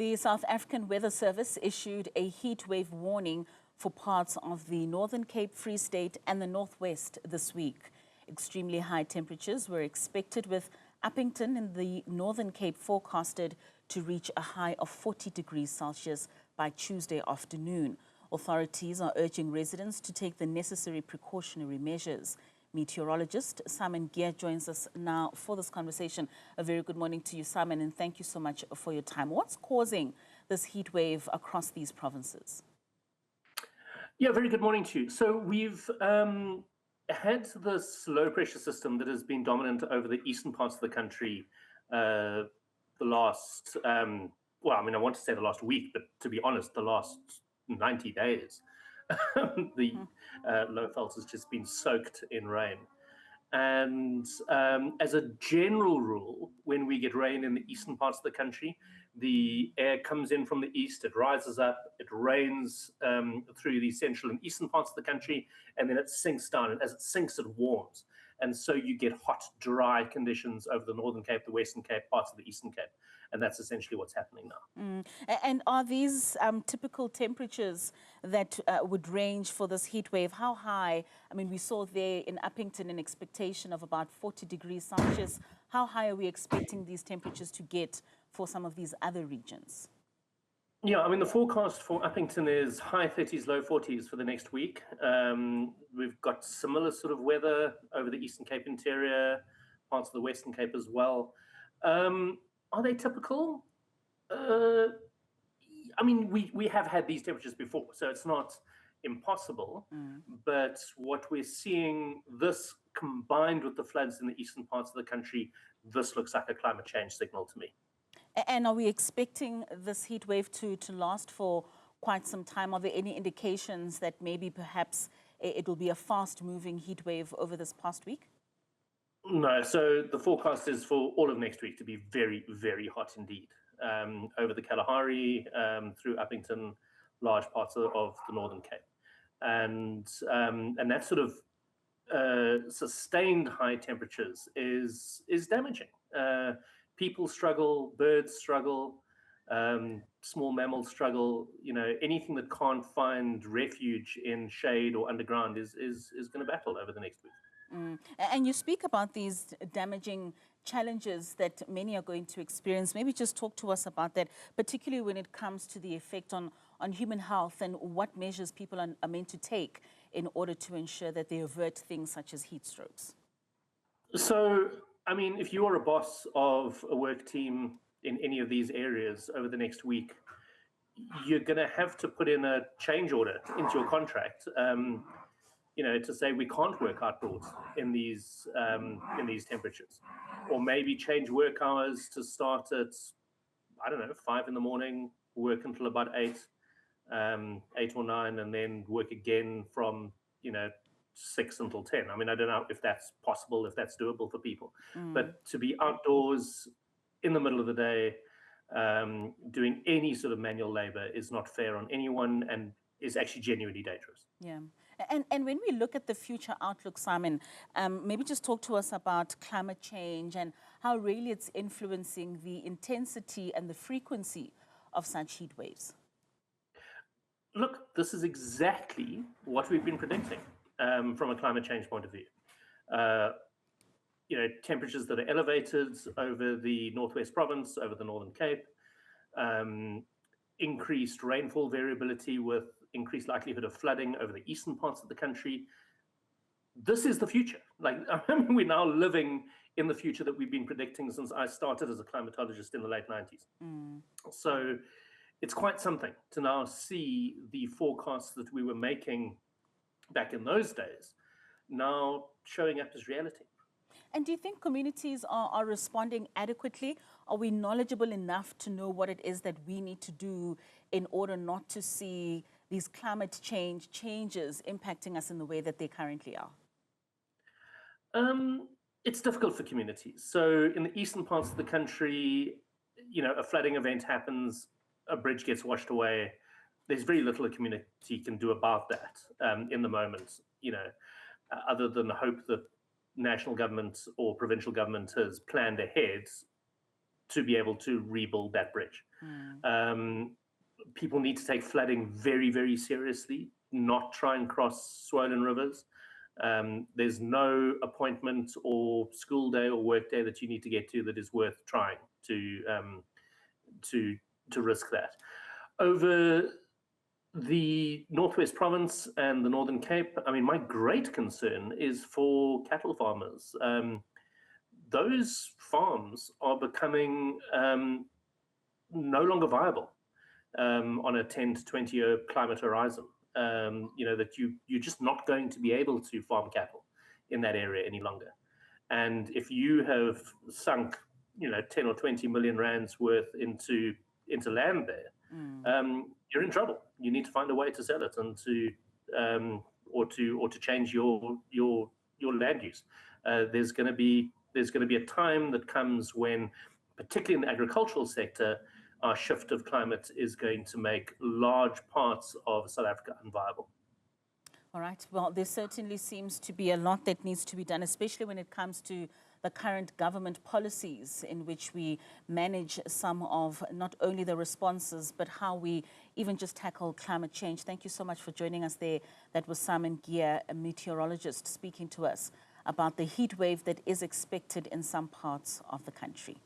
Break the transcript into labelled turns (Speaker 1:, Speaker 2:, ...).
Speaker 1: The South African Weather Service issued a heat wave warning for parts of the Northern Cape, Free State and the Northwest this week. Extremely high temperatures were expected, with Upington in the Northern Cape forecasted to reach a high of 40 degrees Celsius by Tuesday afternoon. Authorities are urging residents to take the necessary precautionary measures. Meteorologist Simon Gear joins us now for this conversation. A very good morning to you, Simon, and thank you so much for your time. What's causing this heat wave across these provinces?
Speaker 2: Yeah, very good morning to you. So we've had this low pressure system that has been dominant over the eastern parts of the country the last, I want to say the last week, but to be honest, the last 90 days. The low felt has just been soaked in rain. And as a general rule, when we get rain in the eastern parts of the country, the air comes in from the east, it rises up, it rains through the central and eastern parts of the country, and then it sinks down. And as it sinks, it warms. And so you get hot, dry conditions over the Northern Cape, the Western Cape, parts of the Eastern Cape. And that's essentially what's happening now.
Speaker 1: And are these typical temperatures that would range for this heat wave? How high? I mean, we saw there in Upington an expectation of about 40 degrees Celsius. How high are we expecting these temperatures to get for some of these other regions?
Speaker 2: Yeah, I mean, the forecast for Upington is high 30s, low 40s for the next week. We've got similar sort of weather over the Eastern Cape interior, parts of the Western Cape as well. Are they typical? I mean, we have had these temperatures before, so it's not impossible. But what we're seeing, this combined with the floods in the eastern parts of the country, this looks like a climate change signal to me.
Speaker 1: And are we expecting this heat wave to last for quite some time? Are there any indications that maybe perhaps it will be a fast-moving heat wave over this past week?
Speaker 2: No, so the forecast is for all of next week to be very, very hot indeed. Over the Kalahari, through Upington, large parts of the Northern Cape. And that sort of sustained high temperatures is damaging. People struggle, birds struggle, small mammals struggle. You know, anything that can't find refuge in shade or underground is going to battle over the next week.
Speaker 1: And you speak about these damaging challenges that many are going to experience. Maybe just talk to us about that, particularly when it comes to the effect on human health and what measures people are meant to take in order to ensure that they avert things such as heat strokes.
Speaker 2: So, I mean, if you are a boss of a work team in any of these areas over the next week, you're going to have to put in a change order into your contract. You know, to say we can't work outdoors in these temperatures, or maybe change work hours to start at, I don't know, 5 in the morning, work until about 8 or 9, and then work again from 6 until 10. I mean, I don't know if that's possible, if that's doable for people, but to be outdoors in the middle of the day, doing any sort of manual labor is not fair on anyone and is actually genuinely dangerous.
Speaker 1: Yeah. And when we look at the future outlook, Simon, maybe just talk to us about climate change and how really it's influencing the intensity and the frequency of such heat waves.
Speaker 2: Look, this is exactly what we've been predicting from a climate change point of view. Temperatures that are elevated over the Northwest Province, over the Northern Cape, increased rainfall variability with increased likelihood of flooding over the eastern parts of the country. This is the future. Like, I mean, we're now living in the future that we've been predicting since I started as a climatologist in the late 90s. So it's quite something to now see the forecasts that we were making back in those days now showing up as reality.
Speaker 1: And do you think communities are responding adequately? Are we knowledgeable enough to know what it is that we need to do in order not to see these climate changes impacting us in the way that they currently are?
Speaker 2: It's difficult for communities. So in the eastern parts of the country, a flooding event happens, a bridge gets washed away. There's very little a community can do about that in the moment, other than hope that national government or provincial government has planned ahead to be able to rebuild that bridge. People need to take flooding very, very seriously, not try and cross swollen rivers. There's no appointment or school day or work day that you need to get to that is worth trying to risk that. Over the Northwest Province and the Northern Cape, I mean, my great concern is for cattle farmers. Those farms are becoming no longer viable on a 10 to 20-year climate horizon. That you're just not going to be able to farm cattle in that area any longer. And if you have sunk, 10 or 20 million rands worth into land there, you're in trouble. You need to find a way to sell it and to change your land use. There's going to be a time that comes when, particularly in the agricultural sector, our shift of climate is going to make large parts of South Africa unviable.
Speaker 1: All right. Well, there certainly seems to be a lot that needs to be done, especially when it comes to the current government policies in which we manage some of not only the responses, but how we even just tackle climate change. Thank you so much for joining us there. That was Simon Gear, a meteorologist, speaking to us about the heat wave that is expected in some parts of the country.